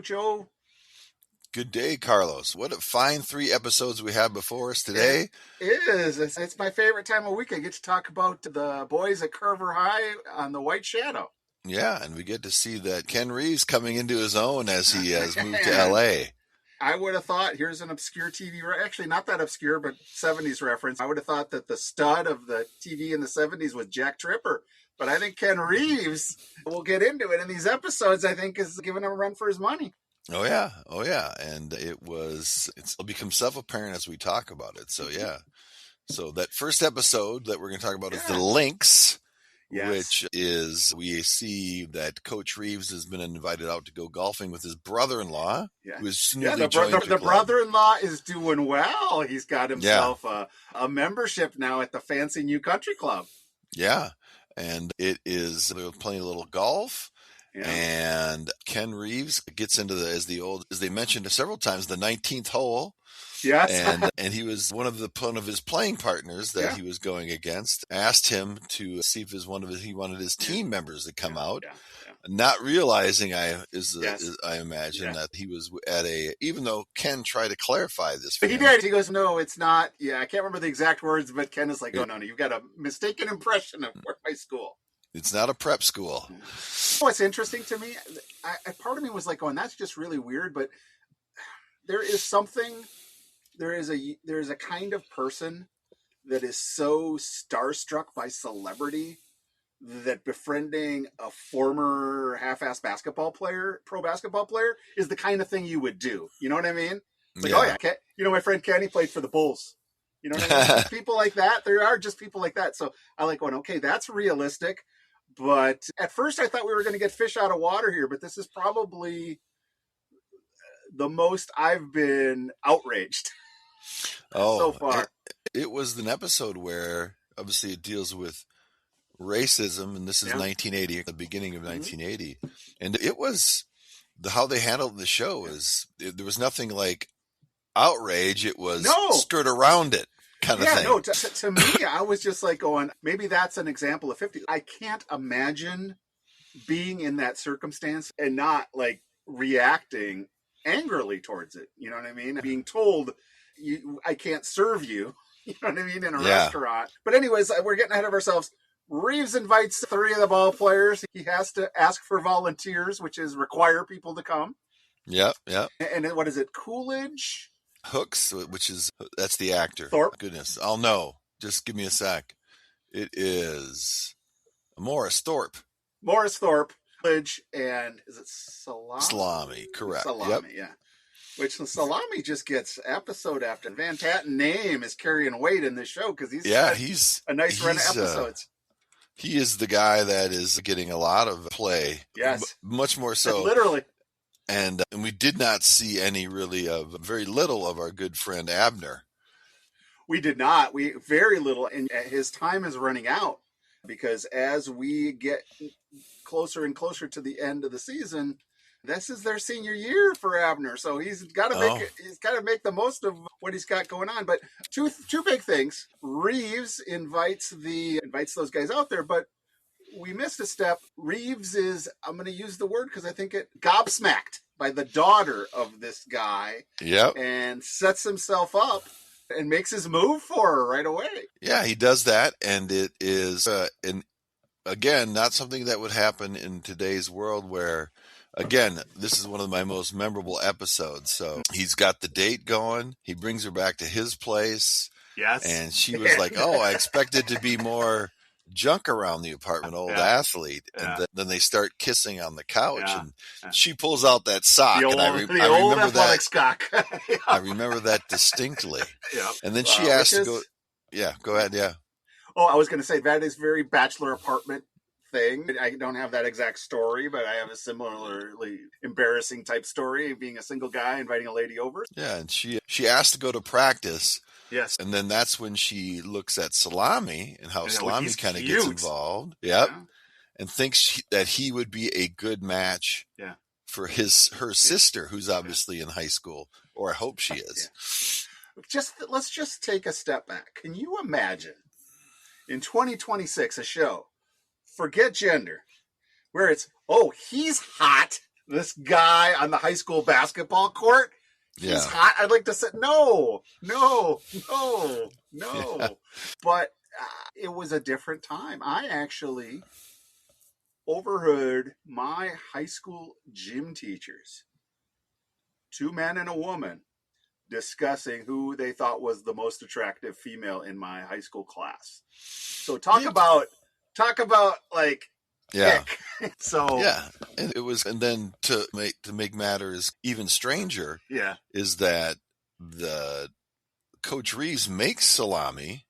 Joe. Good day, Carlos. What a fine 3 episodes we have before us today. It is. It's my favorite time of week. I get to talk about the boys at Carver High on the White Shadow. Yeah, and we get to see that Ken Reeves coming into his own as he has moved to L.A. I would have thought, here's an obscure TV, actually not that obscure, but 70s reference. I would have thought that the stud of the TV in the 70s was Jack Tripper. But I think Ken Reeves, we'll get into it in these episodes, I think is giving him a run for his money. Oh, yeah. And it'll become self-apparent as we talk about it. So, yeah. So that first episode that we're going to talk about is The Lynx, which is, we see that Coach Reeves has been invited out to go golfing with his brother-in-law, who is newly joined the club. Brother-in-law is doing well. He's got himself a membership now at the fancy new country club. Yeah. And they're playing a little golf. Yeah. And Ken Reeves gets into as they mentioned several times, the 19th hole. Yes. And he was one of his playing partners that he was going against asked him to see if he wanted his team members to come out. Yeah. Not realizing I imagine that he was even though Ken tried to clarify this. But he did. He goes, no, it's not. Yeah. I can't remember the exact words, but Ken is like, oh, no, you've got a mistaken impression of my school. It's not a prep school. What's interesting to me, part of me was like, going, that's just really weird. But there is a kind of person that is so starstruck by celebrity that befriending a former half-ass pro basketball player is the kind of thing you would do. You know what I mean? It's like, my friend Kenny played for the Bulls. You know what I mean? People like that. There are just people like that. So I like going, okay, that's realistic. But at first I thought we were going to get fish out of water here, but this is probably the most I've been outraged so far. It was an episode where obviously it deals with racism, and this is 1980, the beginning of 1980. And it was how they handled the show there was nothing like outrage. It was skirt around it. Kind of thing. No, to me, I was just like going, maybe that's an example of 50. I can't imagine being in that circumstance and not like reacting angrily towards it. You know what I mean? Being told I can't serve you, you know what I mean, in a restaurant. But anyways, we're getting ahead of ourselves. Reeves invites 3 of the ball players. He has to ask for volunteers, which is require people to come. Yeah. And what is it? Coolidge? Hooks, that's the actor. Thorpe. Goodness, I'll know. Just give me a sec. It is Morris Thorpe. Coolidge, and is it Salami? Salami, correct. Salami, yeah. Which Salami just gets episode after. Van Tatten's name is carrying weight in this show because he's a nice run of episodes. He is the guy that is getting a lot of play. Yes, much more so. Literally. And we did not see very little of our good friend Abner. We did not. Very little. And his time is running out because as we get closer and closer to the end of the season, this is their senior year for Abner. So he's got to make the most of what he's got going on. But two big things. Reeves invites those guys out there, but we missed a step. Reeves is, I'm going to use the word because I think gobsmacked by the daughter of this guy. Yep. And sets himself up and makes his move for her right away. Yeah, he does that. And it is, again, not something that would happen in today's world where, again, this is one of my most memorable episodes. So he's got the date going. He brings her back to his place. Yes. And she was like, I expected to be more junk around the apartment, athlete. And then they start kissing on the couch and she pulls out that sock. I remember that sock. I remember that distinctly. Yeah. And then she asked to go. Yeah, go ahead. Yeah. Oh, I was going to say that is very bachelor apartment thing. I don't have that exact story, but I have a similarly embarrassing type story, being a single guy inviting a lady over. Yeah. And she asked to go to practice. Yes. And then that's when she looks at Salami and how Salami kind of gets involved. Yep. Yeah. And thinks that he would be a good match for her sister, who's obviously in high school, or I hope she is. Yeah. Let's just take a step back. Can you imagine in 2026 a show, forget gender, where it's, he's hot. this guy on the high school basketball court. He's hot. I'd like to say, no. Yeah. But it was a different time. I actually overheard my high school gym teachers, 2 men and a woman, discussing who they thought was the most attractive female in my high school class. So talk about like, pick. So and it was, and then to make matters even stranger, is that the Coach Reeves makes Salami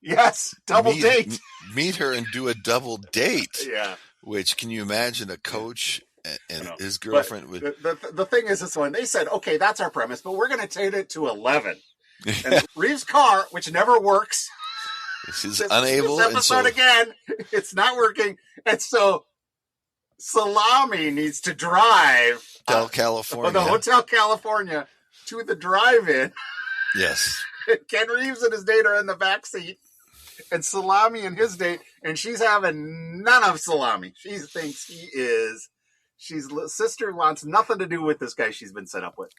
double date, meet her and do a double date. Yeah. Which, can you imagine a coach and his girlfriend with the thing is, this one, they said, okay, that's our premise, but we're going to take it to 11. And Reeves' car, which never works, she's unable. This episode again, it's not working, and so Salami needs to drive Hotel California, the Hotel California, to the drive-in. Yes. Ken Reeves and his date are in the back seat, and Salami and his date, and she's having none of Salami. She thinks she's sister wants nothing to do with this guy she's been set up with.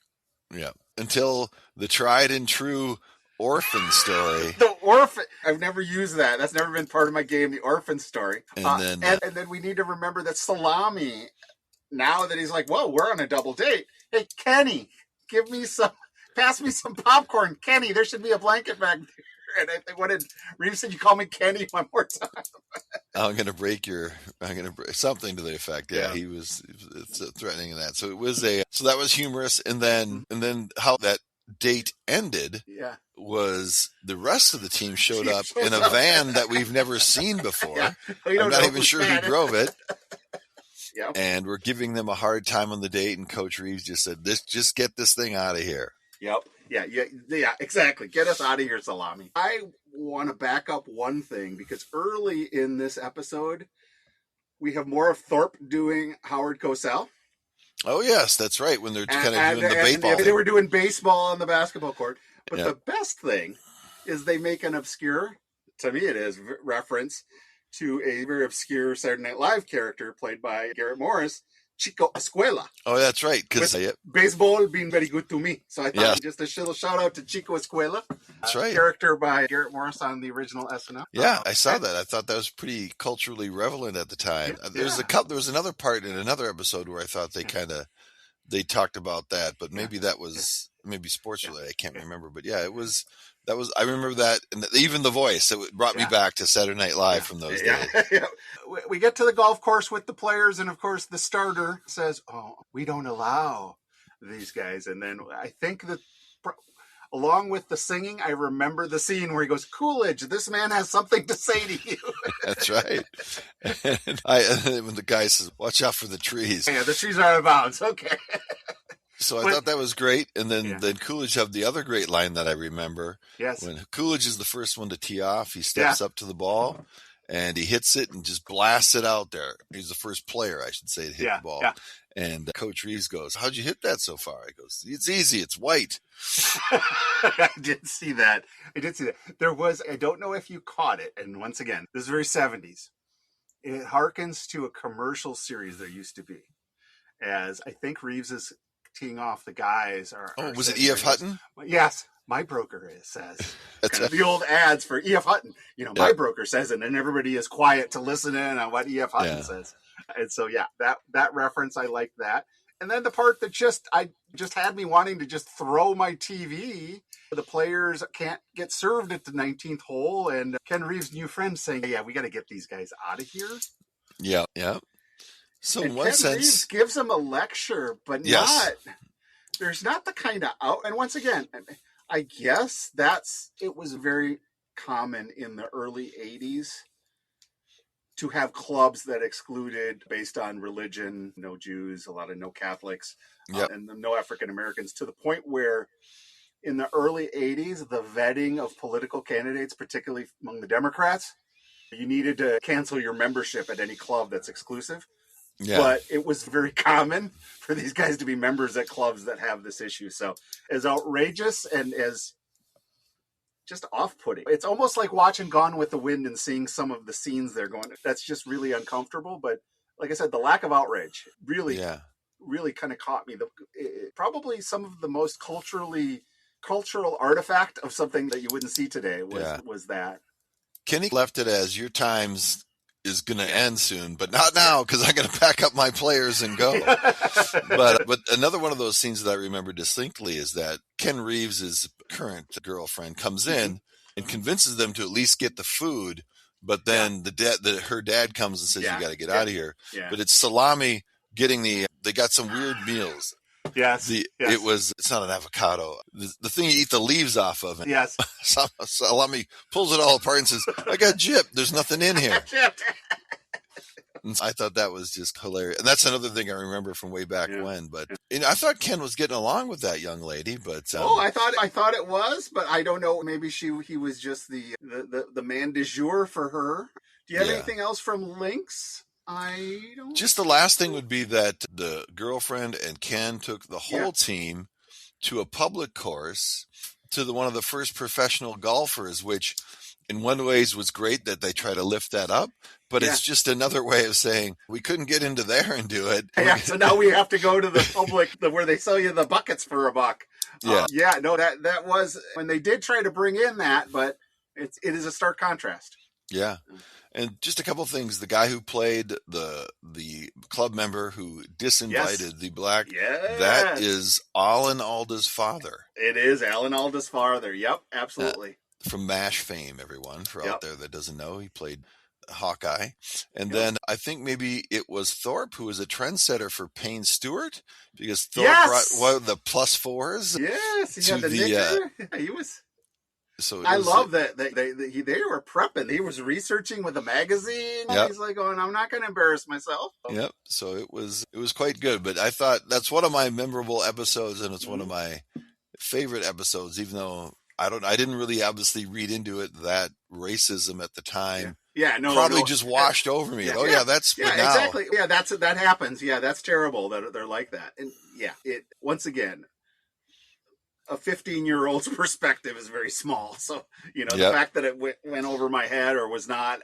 Yeah. Until the tried and true orphan story. The orphan. I've never used that. That's never been part of my game, the orphan story. And then we need to remember that Salami, now that he's like, whoa, we're on a double date. Hey, Kenny, pass me some popcorn. Kenny, there should be a blanket back there. And I think, what did Reeves said? You call me Kenny one more time. I'm going to break something to the effect. Yeah. He was threatening that. So it was so that was humorous. And then how that date ended was the rest of the team showed up in a van that we've never seen before. I'm not even sure who drove it. Yep. And we're giving them a hard time on the date. And Coach Reeves just said, just get this thing out of here. Yep. Yeah, exactly. Get us out of here, Salami. I want to back up one thing, because early in this episode, we have more of Thorpe doing Howard Cosell. Oh, yes, that's right. When they're kind of doing the baseball. They were doing baseball on the basketball court. But the best thing is they make an obscure, to me it is, reference to a very obscure Saturday Night Live character played by Garrett Morris, Chico Escuela. Oh, that's right. Because baseball being very good to me. So I thought just a little shout out to Chico Escuela. That's right. Character by Garrett Morris on the original SNL. Yeah, I saw that. I thought that was pretty culturally relevant at the time. There was another part in another episode where I thought they talked about that, but maybe that was sports related. I can't remember, but it was. I remember that, and even the voice. It brought me back to Saturday Night Live from those days. Yeah. We get to the golf course with the players, and of course the starter says, "Oh, we don't allow these guys." And then I think that, along with the singing, I remember the scene where he goes, "Coolidge, this man has something to say to you." That's right. And when the guy says, "Watch out for the trees." Yeah, the trees are out of bounds. Okay. So I thought that was great. And then Coolidge had the other great line that I remember. Yes. When Coolidge is the first one to tee off, he steps up to the ball and he hits it and just blasts it out there. He's the first player, I should say, to hit the ball. Yeah. And Coach Reeves goes, "How'd you hit that so far?" He goes, "It's easy. It's white." I did see that. There was, I don't know if you caught it. And once again, this is very 70s. It harkens to a commercial series there used to be. As I think Reeves is teeing off, the guys are. Oh, was it E.F. Hutton? Yes, my broker says. That's the old ads for E.F. Hutton. My broker says it, and everybody is quiet to listen in on what E.F. Hutton says. And so, that reference, I like that. And then the part that just had me wanting to just throw my TV. The players can't get served at the 19th hole, and Ken Reeves' new friend saying, "Yeah, we got to get these guys out of here." Yeah. So in one Ken sense, Reeves gives him a lecture, but there's not the kind of out. And once again, I guess it was very common in the early 80s to have clubs that excluded based on religion, no Jews, a lot of no Catholics, and no African Americans, to the point where in the early 80s, the vetting of political candidates, particularly among the Democrats, you needed to cancel your membership at any club that's exclusive. Yeah. But it was very common for these guys to be members at clubs that have this issue. So as outrageous and as just off-putting, it's almost like watching Gone with the Wind and seeing some of the scenes they're going. That's just really uncomfortable. But like I said, the lack of outrage really really kind of caught me. Probably some of the most cultural artifact of something that you wouldn't see today was that. Kenny left it as your time's is going to end soon, but not now because I'm going to pack up my players and go. But another one of those scenes that I remember distinctly is that Ken Reeves' current girlfriend comes in and convinces them to at least get the food. But then her dad comes and says, you got to get out of here. Yeah. But it's Salami getting they got some weird meals. Yes. It's not an avocado. The thing you eat the leaves off of. Yes. Salami pulls it all apart and says, I got gypped. There's nothing in here. And I thought that was just hilarious. And that's another thing I remember from way back when. But I thought Ken was getting along with that young lady. But I thought it was, but I don't know. Maybe he was just the man du jour for her. Do you have anything else from Lynx? I don't. Just the last thing would be that the girlfriend and Ken took the whole team to a public course to one of the first professional golfers, which in one ways was great that they try to lift that up, but it's just another way of saying we couldn't get into there and do it. Yeah, so now we have to go to the public where they sell you the buckets for $1. That was when they did try to bring in that, but it is a stark contrast. Yeah. And just a couple of things. The guy who played the club member who disinvited the black, that is Alan Alda's father. It is Alan Alda's father. Yep, absolutely. From MASH fame, everyone, for out there that doesn't know. He played Hawkeye. And then I think maybe it was Thorpe who was a trendsetter for Payne Stewart because Thorpe brought one of the +4s. Yes, he had the knicker. He was... So I love that they were prepping. He was researching with a magazine. Yep. He's like going, I'm not going to embarrass myself. Yep. So it was quite good. But I thought that's one of my memorable episodes, and it's one of my favorite episodes. Even though I didn't really obviously read into it that racism at the time. Probably just washed over me. That's exactly. Yeah, that happens. Yeah, that's terrible that they're like that. And it once again. A 15-year-old's perspective is very small. So, the fact that it went over my head or was not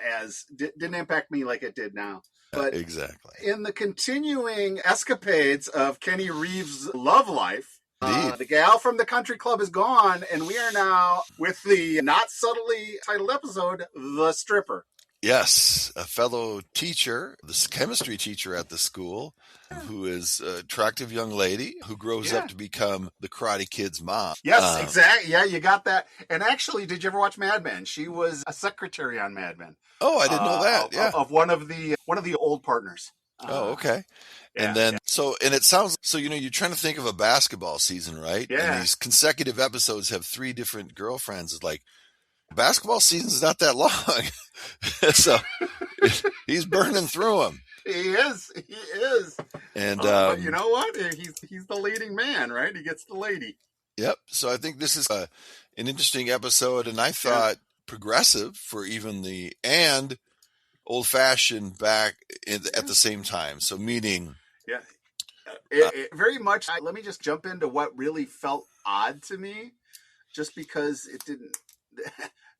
didn't impact me like it did now. But exactly. In the continuing escapades of Kenny Reeves' love life, the gal from the country club is gone, and we are now with the not subtly titled episode, The Stripper. Yes, a fellow teacher, the chemistry teacher at the school, who is an attractive young lady who grows up to become the Karate Kid's mom. Yes, exactly. Yeah, you got that. And actually, did you ever watch Mad Men? She was a secretary on Mad Men. Oh, I didn't know that. Of one of the old partners. Okay. And then, and it sounds, you're trying to think of a basketball season, right? Yeah. And these consecutive episodes have 3 different girlfriends. It's like, basketball season's not that long. So he's burning through them. He is. And but you know what? He's the leading man, right? He gets the lady. Yep. So I think this is an interesting episode, and I thought progressive for even and old-fashioned back at the same time. So meaning, it very much. Let me just jump into what really felt odd to me, just because it didn't.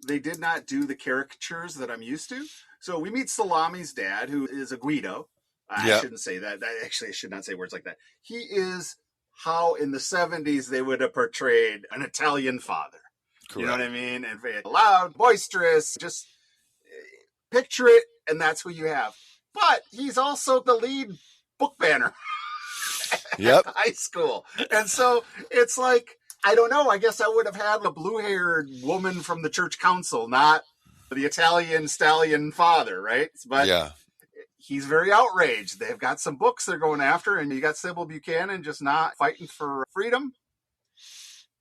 They did not do the caricatures that I'm used to. So we meet Salami's dad, who is a Guido. I shouldn't say that. Actually, I should not say words like that. He is how in the 70s they would have portrayed an Italian father. Correct. You know what I mean? And very loud, boisterous, just picture it, and that's who you have. But he's also the lead book banner at high school. And so it's like, I don't know. I guess I would have had a blue-haired woman from the church council, not the Italian stallion father, right? But he's very outraged. They've got some books they're going after, and you got Sybil Buchanan just not fighting for freedom.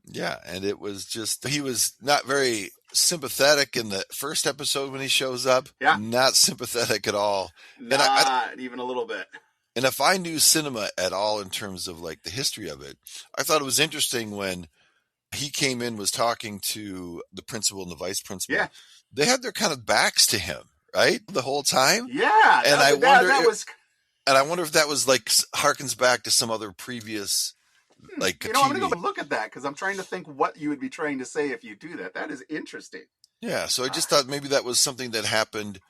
Yeah, and it was just, he was not very sympathetic in the first episode when he shows up. Yeah. Not sympathetic at all. Not even a little bit. And if I knew cinema at all in terms of like the history of it, I thought it was interesting when he came in, was talking to the principal and the vice principal. Yeah. They had their kind of backs to him, right? The whole time. Yeah. And I wonder if that was like harkens back to some other previous, like, I'm going to go look at that because I'm trying to think what you would be trying to say if you do that. That is interesting. Yeah. So I just thought maybe that was something that happened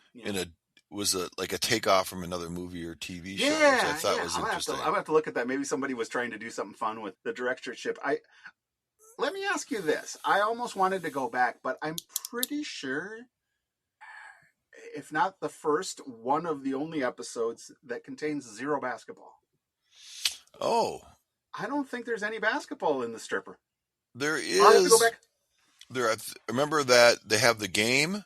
was like a takeoff from another movie or TV show, which I thought was interesting. I'm gonna have to look at that. Maybe somebody was trying to do something fun with the directorship. Let me ask you this. I almost wanted to go back, but I'm pretty sure, if not the first, one of the only episodes that contains zero basketball. Oh. I don't think there's any basketball in The Stripper. There is. Remember that they have the game.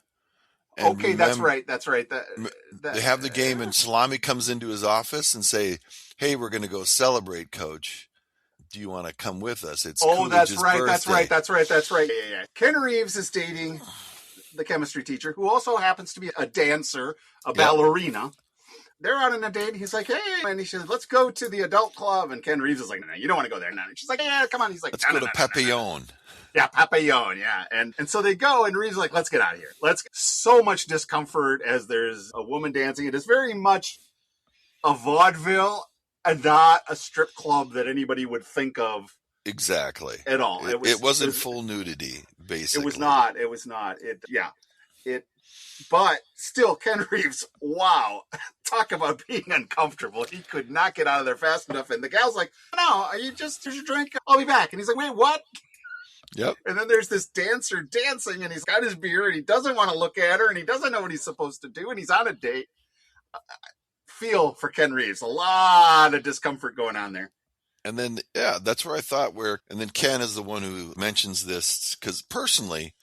Okay, that's right. They have the game, and Salami comes into his office and say, "Hey, we're going to go celebrate, Coach. Do you want to come with us?" It's Coolidge's birthday. That's right. Yeah. Ken Reeves is dating the chemistry teacher, who also happens to be a dancer, a ballerina. They're out on a date. He's like, "Hey," and he says, "Let's go to the adult club." And Ken Reeves is like, "No, you don't want to go there." No. She's like, "Yeah, come on." He's like, "Let's go to Papillon." Yeah, Papillon, yeah. And so they go, and Reeves is like, "Let's get out of here." So much discomfort as there's a woman dancing. It is very much a vaudeville and not a strip club that anybody would think of. Exactly. At all. It wasn't full nudity, basically. It was not. But still, Ken Reeves, wow, talk about being uncomfortable. He could not get out of there fast enough. And the gal's like, "No, here's your drink. I'll be back." And he's like, "Wait, what?" Yep. And then there's this dancer dancing, and he's got his beer, and he doesn't want to look at her, and he doesn't know what he's supposed to do, and he's on a date. Feel for Ken Reeves. A lot of discomfort going on there. And then, that's where I thought and then Ken is the one who mentions this, because personally,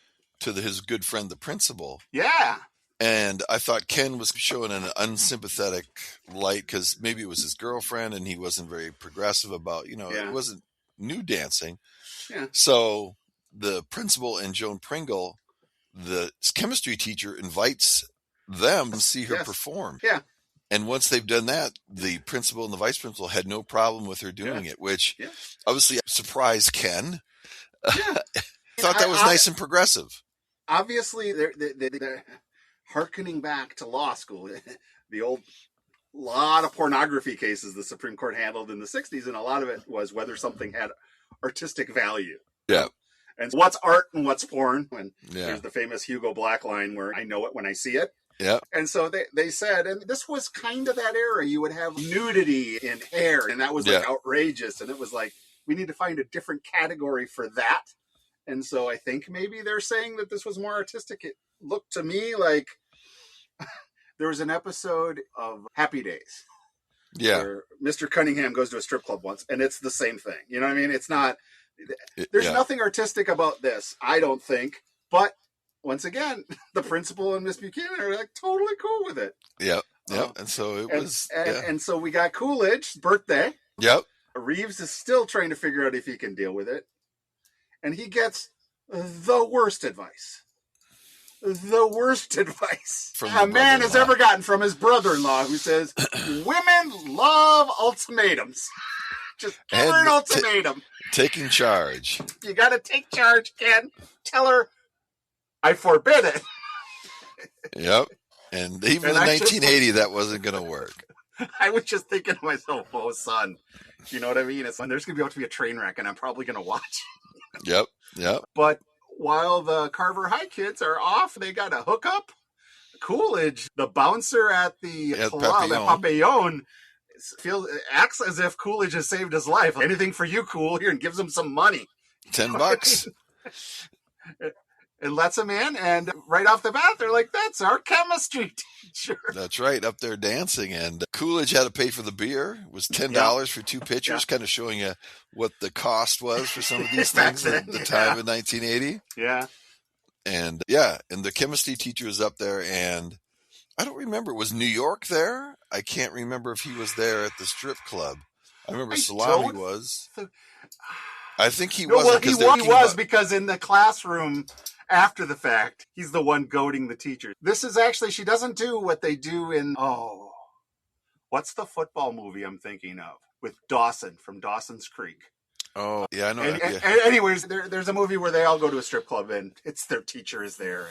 to his good friend, the principal. Yeah. And I thought Ken was showing an unsympathetic light, because maybe it was his girlfriend, and he wasn't very progressive about, it wasn't new dancing. Yeah. So the principal and Joan Pringle, the chemistry teacher, invites them to see her perform. Yeah. And once they've done that, the principal and the vice principal had no problem with her doing it, which obviously surprised Ken. Yeah. I thought that was nice and progressive. Obviously, they're hearkening back to law school. The old lot of pornography cases the Supreme Court handled in the 60s, and a lot of it was whether something had artistic value. Yeah. And what's art and what's porn? And there's the famous Hugo Black line where I know it when I see it. Yeah. And so they said, and this was kind of that era, you would have nudity in hair, and that was like outrageous. And it was like, we need to find a different category for that. And so I think maybe they're saying that this was more artistic. It looked to me like there was an episode of Happy Days. Yeah. Where Mr. Cunningham goes to a strip club once, and it's the same thing. You know what I mean? It's not, there's nothing artistic about this, I don't think. But once again, the principal and Miss Buchanan are like totally cool with it. Yep. And so it was. And so we got Coolidge's birthday. Yep. Reeves is still trying to figure out if he can deal with it. And he gets the worst advice. The worst advice a man has ever gotten from his brother-in-law, who says, "Women love ultimatums. Just give her an ultimatum. Taking charge. You got to take charge, Ken. Tell her, I forbid it." Yep. And even in 1980, that wasn't going to work. I was just thinking to myself, "Oh, son, you know what I mean? It's when there's going to be a train wreck, and I'm probably going to watch." Yep. But while the Carver High kids are off, they got a hookup. Coolidge, the bouncer at the Papillon, acts as if Coolidge has saved his life. "Anything for you, Cool," here, and gives him some money. $10. And lets him in, and right off the bat, they're like, "That's our chemistry teacher." That's right, up there dancing. And Coolidge had to pay for the beer. It was $10 for 2 pitchers, kind of showing you what the cost was for some of these things at the time in 1980. Yeah. And and the chemistry teacher is up there, and I don't remember, was New York there? I can't remember if he was there at the strip club. I remember Salami was. I think he was. Well, he was because in the classroom after the fact, he's the one goading the teacher. This is actually, she doesn't do what they do in, what's the football movie I'm thinking of? With Dawson from Dawson's Creek. Oh, yeah, I know. Anyways, there's a movie where they all go to a strip club, and it's their teacher is there.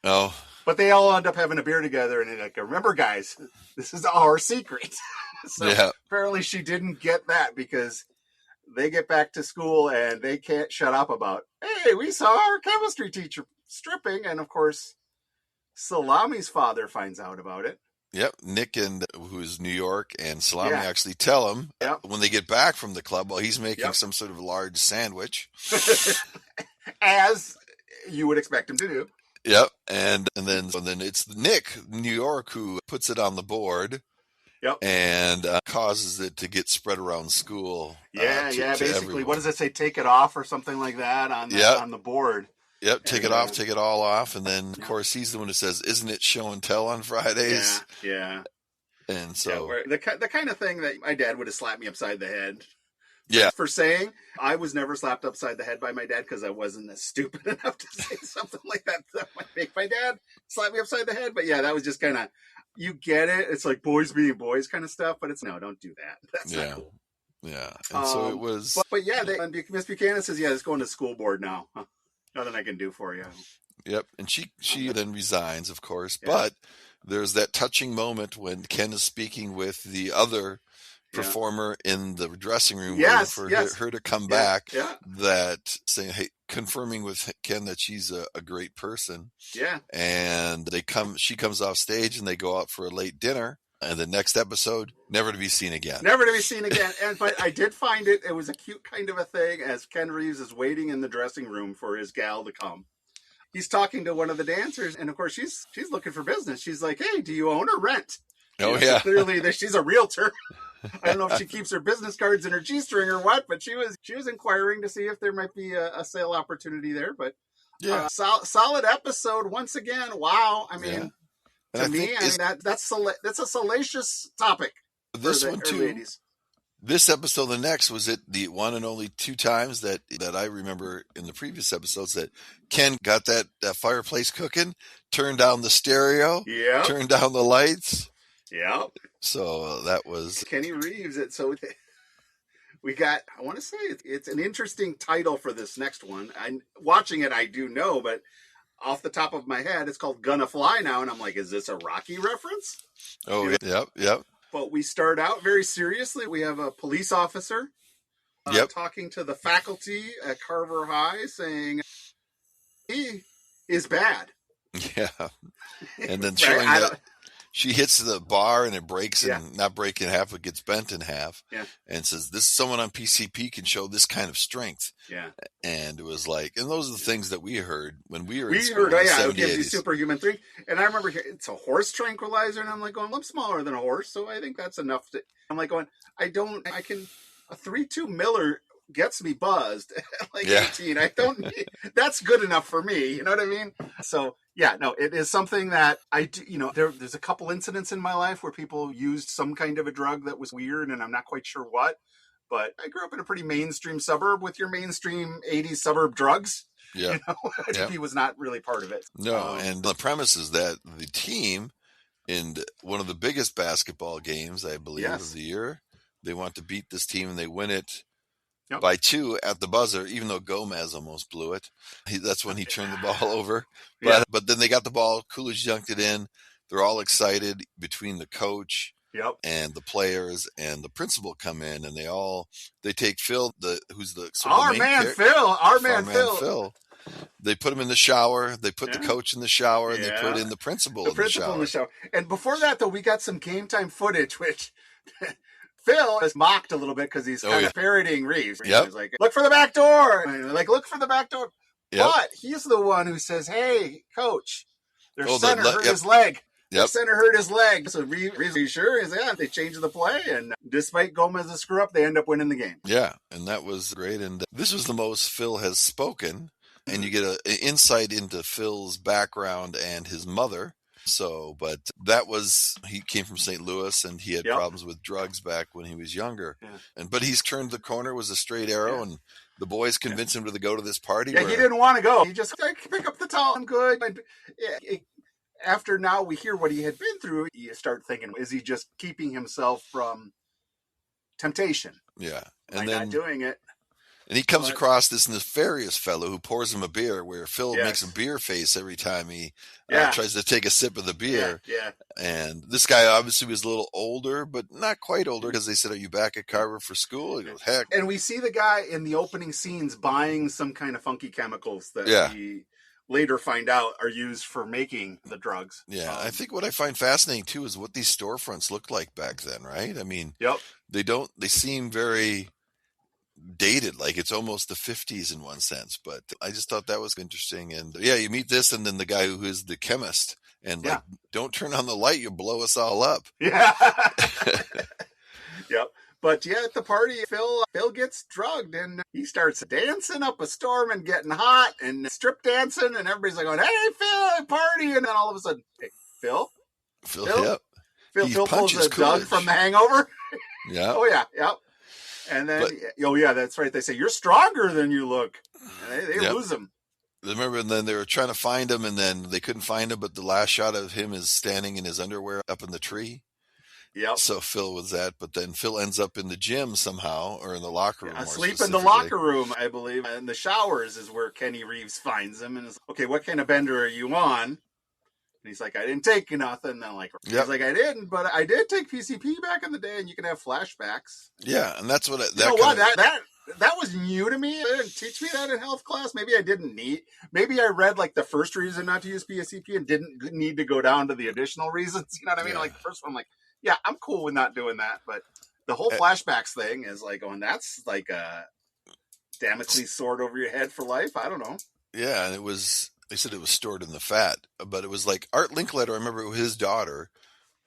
But they all end up having a beer together, and they're like, "Remember, guys, this is our secret." So apparently she didn't get that, because they get back to school and they can't shut up about, "Hey, we saw our chemistry teacher stripping." And of course, Salami's father finds out about it. Yep, Nick and who's New York and Salami Yeah. actually tell him Yep. when they get back from the club while he's making Yep. some sort of large sandwich. As you would expect him to do. Yep, and then it's Nick, New York, who puts it on the board. Yep. And causes it to get spread around school. Yeah, to basically, everyone. what does it say? Take it off or something like that on the board. Yep, take it off, take it all off. And then, of course, he's the one who says, isn't it show and tell on Fridays? Yeah. And so... the kind of thing that my dad would have slapped me upside the head Yeah. for saying. I was never slapped upside the head by my dad because I wasn't as stupid enough to say something like that might make my dad slap me upside the head. But yeah, that was just kind of... You get it. It's like boys being boys kind of stuff, but it's no, don't do that. That's not cool. Yeah. And so it was. But yeah, Miss Buchanan says, yeah, it's going to school board now. Huh. Nothing I can do for you. Yep. And she then resigns, of course. Yeah. But there's that touching moment when Ken is speaking with the other performer in the dressing room waiting for her to come back. Yeah. That saying, hey, confirming with Ken that she's a great person. Yeah. And she comes off stage and they go out for a late dinner. And the next episode, never to be seen again. Never to be seen again. But I did find it was a cute kind of a thing as Ken Reeves is waiting in the dressing room for his gal to come. He's talking to one of the dancers, and of course she's looking for business. She's like, hey, do you own or rent? Oh, yeah. So clearly she's a realtor. I don't know if she keeps her business cards in her G-string or what, but she was inquiring to see if there might be a sale opportunity there. But solid episode once again. Wow. I mean, to me, that's a salacious topic. This one too. Ladies. This episode, the next, was it the one and only two times that I remember in the previous episodes that Ken got that fireplace cooking, turned down the stereo, turned down the lights. Yeah. So that was Kenny Reeves. So we got, I want to say it's an interesting title for this next one. I'm watching it, I do know, but off the top of my head, it's called Gonna Fly Now. And I'm like, is this a Rocky reference? Oh, yep. But we start out very seriously. We have a police officer talking to the faculty at Carver High saying he is bad. Yeah. And then showing that she hits the bar and it breaks and not break in half, but gets bent in half. Yeah. And says, this is someone on PCP can show this kind of strength. Yeah. And it was like, and those are the things that we heard when we were in school. We heard, it gives you superhuman thing. And I remember it's a horse tranquilizer. And I'm like going, I'm smaller than a horse. So I think that's enough. I'm like going, a 3.2 Miller gets me buzzed at like 18. I don't need, that's good enough for me. You know what I mean? So it is something that I do, there's a couple incidents in my life where people used some kind of a drug that was weird and I'm not quite sure what, but I grew up in a pretty mainstream suburb with your mainstream 80s suburb drugs. Yeah. He was not really part of it. No. And the premise is that the team in one of the biggest basketball games, I believe, of the year, they want to beat this team and they win it by 2 at the buzzer, even though Gomez almost blew it. That's when he turned the ball over. But then they got the ball. Coolidge dunked it in. They're all excited between the coach and the players and the principal come in, and they take Phil, who's the our man Phil. They put him in the shower. They put the coach in the shower, and they put in the principal in the shower. And before that, though, we got some game time footage, which Phil is mocked a little bit because he's kind of parodying Reeves. He's like, look for the back door. Look for the back door. Yep. But he's the one who says, hey, coach, their center hurt his leg. Their center hurt his leg. So Reeves, sure is they changed the play. And despite Gomez's screw up, they end up winning the game. Yeah, and that was great. And this was the most Phil has spoken. And you get an insight into Phil's background and his mother. So, but he came from St. Louis and he had problems with drugs back when he was younger. Yeah. But he's turned the corner, was a straight arrow, and the boys convinced him to go to this party. Yeah, he didn't want to go. He just pick up the towel. I'm good. After now we hear what he had been through, you start thinking, is he just keeping himself from temptation? Yeah. And then not doing it. And he comes across this nefarious fellow who pours him a beer where Phil makes a beer face every time he tries to take a sip of the beer. Yeah. And this guy obviously was a little older, but not quite older because they said, are you back at Carver for school? He goes, heck. And we see the guy in the opening scenes buying some kind of funky chemicals that he later find out are used for making the drugs. Yeah, I think what I find fascinating too is what these storefronts looked like back then, right? I mean, they seem very dated, like it's almost the 50s in one sense, but I just thought that was interesting. And yeah, you meet this and then the guy who is the chemist and like, don't turn on the light, you'll blow us all up. Yeah. Yep. But yeah, at the party, Phil gets drugged and he starts dancing up a storm and getting hot and strip dancing, and everybody's like going, "Hey, Phil, party!" And then all of a sudden, hey, Phil, yep. Phil pulls a Doug from The Hangover. Yeah. Oh yeah, yep. And then, that's right. They say you're stronger than you look. And they lose him. Remember, and then they were trying to find him, and then they couldn't find him. But the last shot of him is standing in his underwear up in the tree. Yep. So Phil was that, but then Phil ends up in the gym somehow, or in the locker room. Asleep in the locker room, I believe. And the showers is where Kenny Reeves finds him and is, okay, what kind of bender are you on? And he's like, I didn't take nothing. And I'm like, he's like, I didn't, but I did take PCP back in the day, and you can have flashbacks. Yeah, and that's what that was new to me. They didn't teach me that in health class. Maybe I didn't need. Maybe I read like the first reason not to use PCP and didn't need to go down to the additional reasons. You know what I mean? Like the first one, I'm like, yeah, I'm cool with not doing that. But the whole flashbacks thing is like, that's like a Damocles sword over your head for life. I don't know. Yeah, and they said it was stored in the fat, but it was like Art Linkletter. I remember his daughter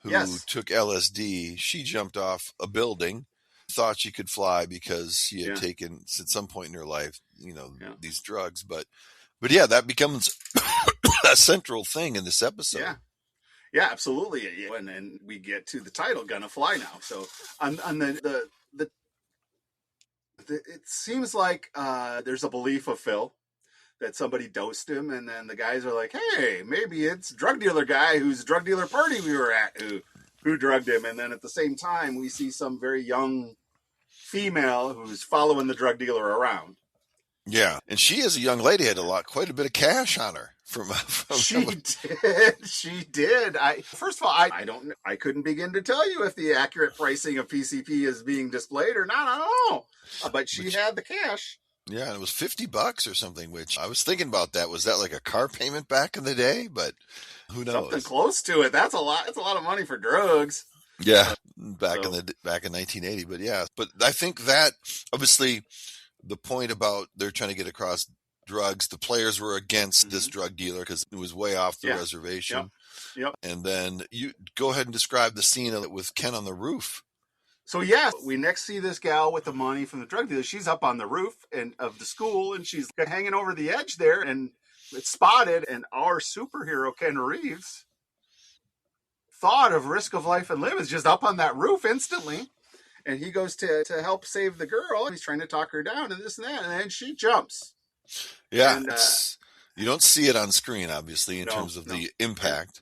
who took LSD. She jumped off a building, thought she could fly because she had taken at some point in her life, these drugs. But yeah, that becomes a central thing in this episode. Yeah. Yeah, absolutely. And then we get to the title, Gonna Fly Now. So on the it seems like there's a belief of Phil that somebody dosed him, and then the guys are like, hey, maybe it's drug dealer guy whose drug dealer party we were at who drugged him. And then at the same time, we see some very young female who's following the drug dealer around. Yeah, and she, as a young lady, had quite a bit of cash on her. She did. First of all, I couldn't begin to tell you if the accurate pricing of PCP is being displayed or not. I don't know, but she had the cash. Yeah, and it was $50 or something. Which I was thinking about that. Was that like a car payment back in the day? But who knows? Something close to it. That's a lot. It's a lot of money for drugs. Yeah, back in 1980. But yeah, but I think that obviously the point about they're trying to get across drugs, the players were against this drug dealer because it was way off the reservation. Yep. And then you go ahead and describe the scene with Ken on the roof. So yes, we next see this gal with the money from the drug dealer. She's up on the roof of the school, and she's hanging over the edge there, and it's spotted. And our superhero Ken Reeves thought of risk of life and limb is just up on that roof instantly. And he goes to help save the girl. He's trying to talk her down and this and that, and then she jumps. Yeah, and, you don't see it on screen, obviously, in terms of the impact.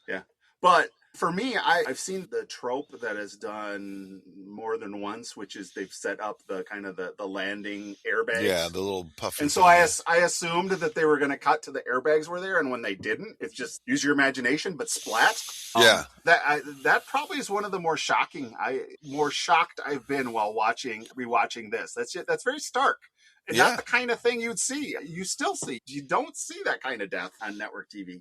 Yeah, but for me, I've seen the trope that is done more than once, which is they've set up the kind of the landing airbags. Yeah, the little puffy. And so I assumed that they were going to cut to the airbags were there, and when they didn't, it's just use your imagination, but splat. Yeah, that probably is one of the more shocked I've been while rewatching this. That's very stark. And not the kind of thing you'd see. You still see. You don't see that kind of death on network TV.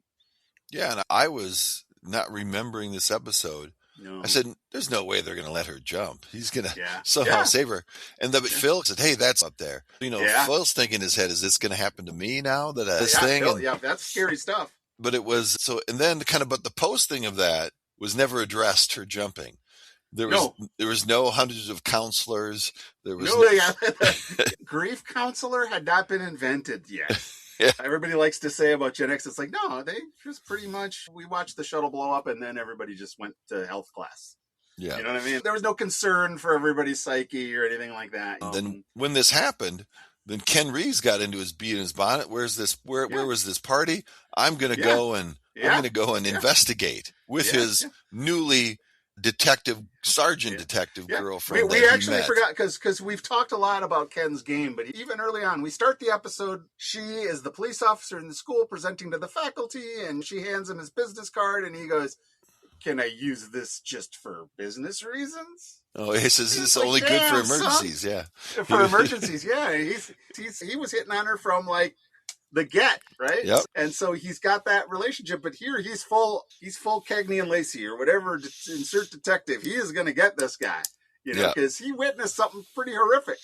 Yeah, and I was not remembering this episode. No. I said, there's no way they're going to let her jump. He's going to somehow save her. And Phil said, hey, that's up there. Phil's thinking in his head, is this going to happen to me now? That's scary stuff. But it was and then but the posting of that was never addressed, her jumping. There was no hundreds of counselors. There was grief counselor had not been invented yet. Yeah. Everybody likes to say about Gen X, it's like, no, they just pretty much, we watched the shuttle blow up and then everybody just went to health class. Yeah. You know what I mean? There was no concern for everybody's psyche or anything like that. And then when this happened, then Ken Reeves got into his bee and his bonnet. Where was this party? I'm going to go and investigate with his newly sergeant detective girlfriend. We actually forgot because we've talked a lot about Ken's game, but even early on, we start the episode. She is the police officer in the school presenting to the faculty, and she hands him his business card, and he goes, "Can I use this just for business reasons?" Oh, he says it's only good for emergencies. Son. Yeah, for emergencies. Yeah, he was hitting on her from like the get, right? Yep. And so he's got that relationship, but here he's full Cagney and Lacey or whatever, insert detective. He is going to get this guy, because he witnessed something pretty horrific.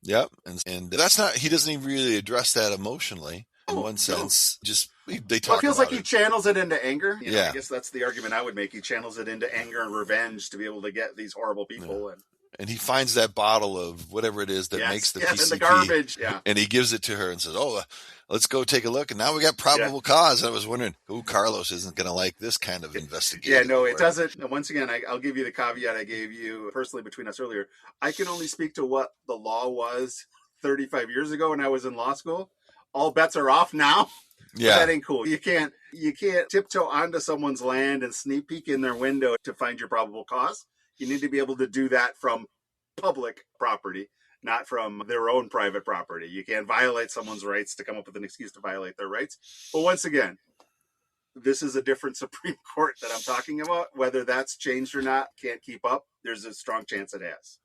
Yep. And that's not, he doesn't even really address that emotionally in one sense. No. Just, they talk about it. Feels like he channels it into anger. I guess that's the argument I would make. He channels it into anger and revenge to be able to get these horrible people. Yeah. And he finds that bottle of whatever it is that makes the PCP. In the garbage. Yeah. And he gives it to her and says, let's go take a look. And now we got probable cause. And I was wondering, Carlos isn't going to like this kind of investigation. Yeah, no, it doesn't. Once again, I'll give you the caveat I gave you personally between us earlier. I can only speak to what the law was 35 years ago when I was in law school. All bets are off now. Yeah. That ain't cool. You can't tiptoe onto someone's land and sneak peek in their window to find your probable cause. You need to be able to do that from public property, not from their own private property. You can't violate someone's rights to come up with an excuse to violate their rights. But once again, this is a different Supreme Court that I'm talking about. Whether that's changed or not, can't keep up. There's a strong chance it has.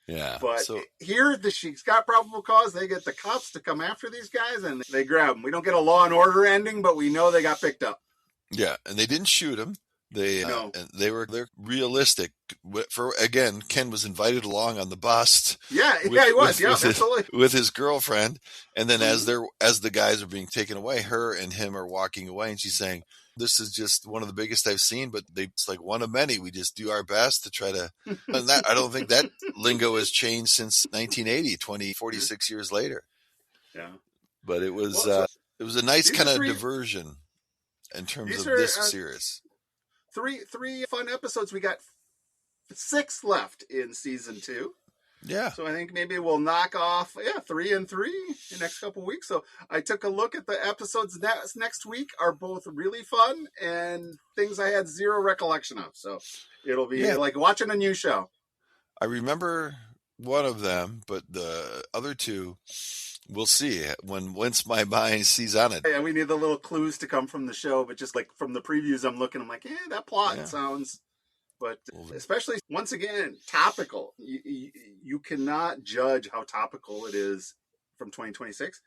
Yeah. But here, she's got probable cause. They get the cops to come after these guys and they grab them. We don't get a Law and Order ending, but we know they got picked up. Yeah. And they didn't shoot him. They're realistic. Again, Ken was invited along on the bus. Yeah, he was. Absolutely. With his girlfriend, and then as the guys are being taken away, her and him are walking away, and she's saying, "This is just one of the biggest I've seen, but it's like one of many. We just do our best to try to." And I don't think that lingo has changed since 1980, 46 years later. Yeah, but it was a nice kind of diversion in terms of this series. Three fun episodes. We got 6 left in season 2. Yeah. So I think maybe we'll knock off 3 and 3 in the next couple of weeks. So I took a look at the episodes next week are both really fun and things I had zero recollection of. So it'll be like watching a new show. I remember one of them, but the other 2 we'll see once my mind sees on it. And we need the little clues to come from the show, but just like from the previews, I'm looking, I'm like, that plot sounds, but especially once again, topical. You cannot judge how topical it is from 2026,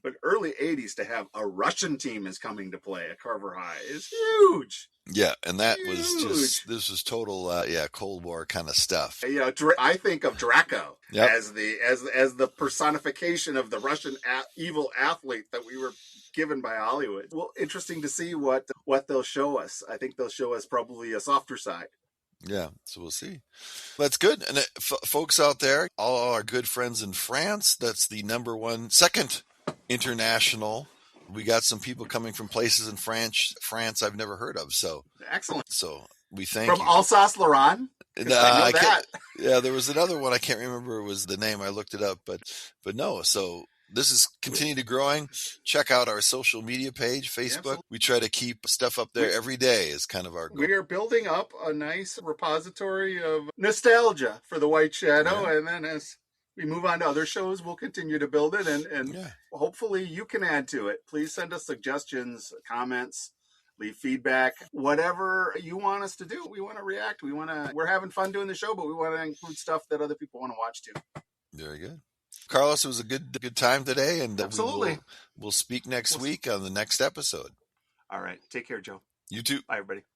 but early 80s to have a Russian team is coming to play at Carver High is huge. Yeah, and that was this was total Cold War kind of stuff. I think of Draco as the personification of the Russian evil athlete that we were given by Hollywood. Well, interesting to see what they'll show us. I think they'll show us probably a softer side. Yeah, so we'll see. That's good. And folks out there, all our good friends in France, that's the second international. We got some people coming from places in France I've never heard of. So excellent. So we thank you. From Alsace-Lorraine? Yeah, there was another one. I can't remember was the name. I looked it up, but no. So this is continuing to growing. Check out our social media page, Facebook. We try to keep stuff up there every day is kind of our goal. We are building up a nice repository of nostalgia for the White Shadow. Yeah. And then as we move on to other shows, we'll continue to build it, and hopefully you can add to it. Please send us suggestions, comments, leave feedback, whatever you want us to do. We want to react. We're having fun doing the show, but we want to include stuff that other people want to watch too. Very good. Carlos, it was a good time today, and absolutely. We'll speak next week on the next episode. All right. Take care, Joe. You too. Bye, everybody.